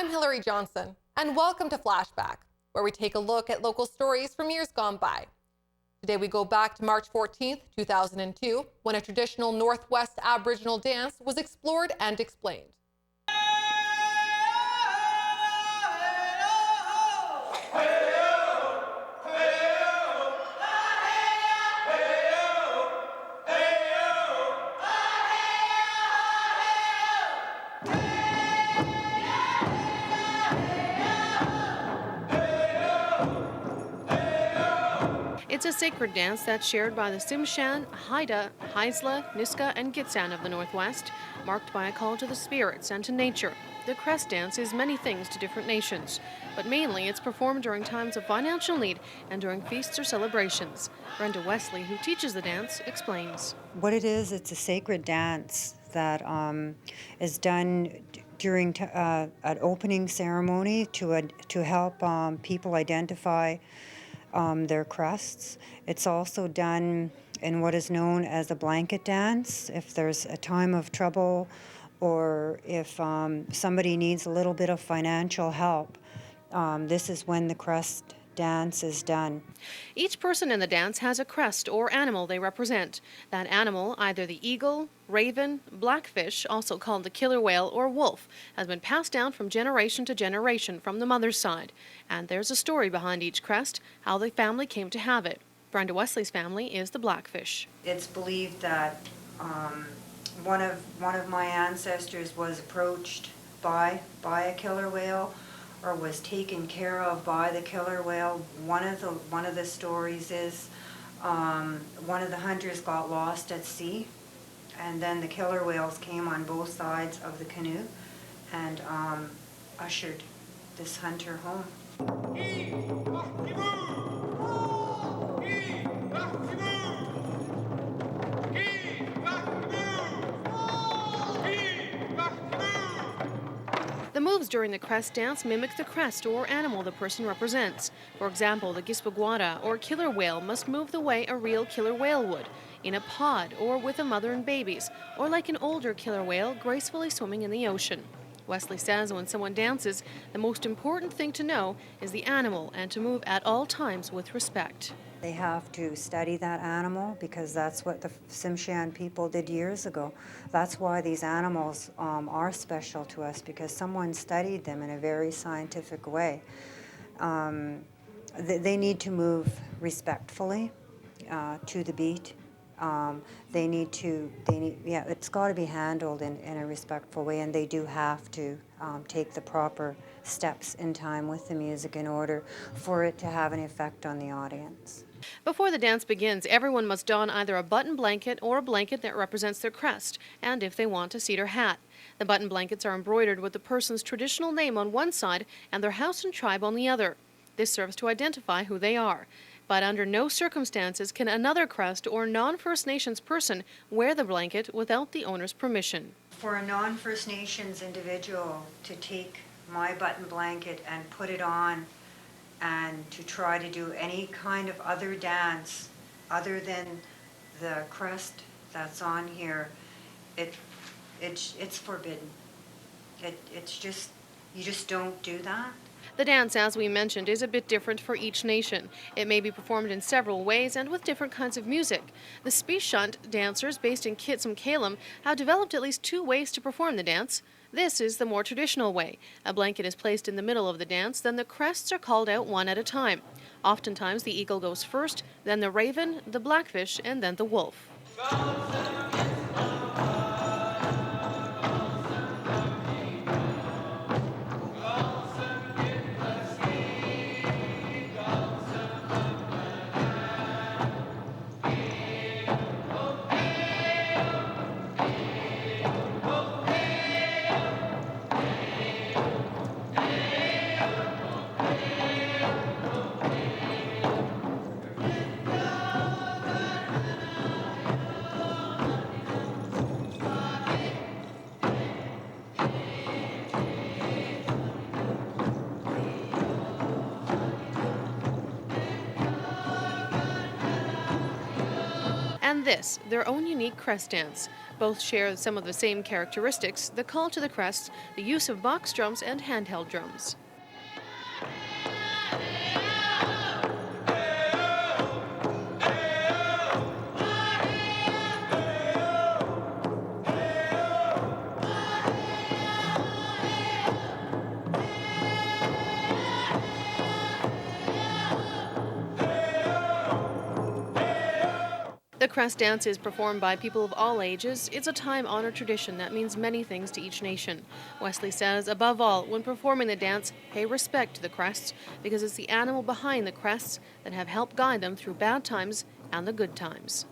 I'm Hillary Johnson, and welcome to Flashback, where we take a look at local stories from years gone by. Today we go back to March 14th, 2002, when a traditional Northwest Aboriginal dance was explored and explained. It's a sacred dance that's shared by the Tsimshian, Haida, Haisla, Niska, and Gitxsan of the Northwest, marked by a call to the spirits and to nature. The Crest dance is many things to different nations, but mainly it's performed during times of financial need and during feasts or celebrations. Brenda Wesley, who teaches the dance, explains. What it is, it's a sacred dance that is done during an opening ceremony to help people identify their crests. It's also done in what is known as a blanket dance. If there's a time of trouble or if somebody needs a little bit of financial help, this is when the crest dance is done. Each person in the dance has a crest or animal they represent. That animal, either the eagle, raven, blackfish, also called the killer whale, or wolf, has been passed down from generation to generation from the mother's side. And there's a story behind each crest, how the family came to have it. Brenda Wesley's family is the blackfish. It's believed that one of my ancestors was approached by a killer whale, or was taken care of by the killer whale. One of the stories is one of the hunters got lost at sea, and then the killer whales came on both sides of the canoe and ushered this hunter home. The moves during the crest dance mimic the crest or animal the person represents. For example, the Gispaguara or killer whale must move the way a real killer whale would, in a pod or with a mother and babies, or like an older killer whale gracefully swimming in the ocean. Wesley says when someone dances, the most important thing to know is the animal and to move at all times with respect. They have to study that animal because that's what the Tsimshian people did years ago. That's why these animals are special to us, because someone studied them in a very scientific way. They need to move respectfully to the beat. It's got to be handled in a respectful way, and they do have to take the proper steps in time with the music in order for it to have an effect on the audience. Before the dance begins, everyone must don either a button blanket or a blanket that represents their crest, and if they want, a cedar hat. The button blankets are embroidered with the person's traditional name on one side and their house and tribe on the other. This serves to identify who they are. But under no circumstances can another crest or non-First Nations person wear the blanket without the owner's permission. For a non-First Nations individual to take my button blanket and put it on and to try to do any kind of other dance other than the crest that's on here, it's forbidden. It's just, you just don't do that. The dance, as we mentioned, is a bit different for each nation. It may be performed in several ways and with different kinds of music. The Spishant dancers, based in Kitsim-Kalem, have developed at least two ways to perform the dance. This is the more traditional way. A blanket is placed in the middle of the dance, then the crests are called out one at a time. Oftentimes the eagle goes first, then the raven, the blackfish, and then the wolf. And this, their own unique crest dance. Both share some of the same characteristics: the call to the crest, the use of box drums and handheld drums. The Crest dance is performed by people of all ages. It's a time-honored tradition that means many things to each nation. Wesley says, above all, when performing the dance, pay respect to the crests, because it's the animal behind the crests that have helped guide them through bad times and the good times.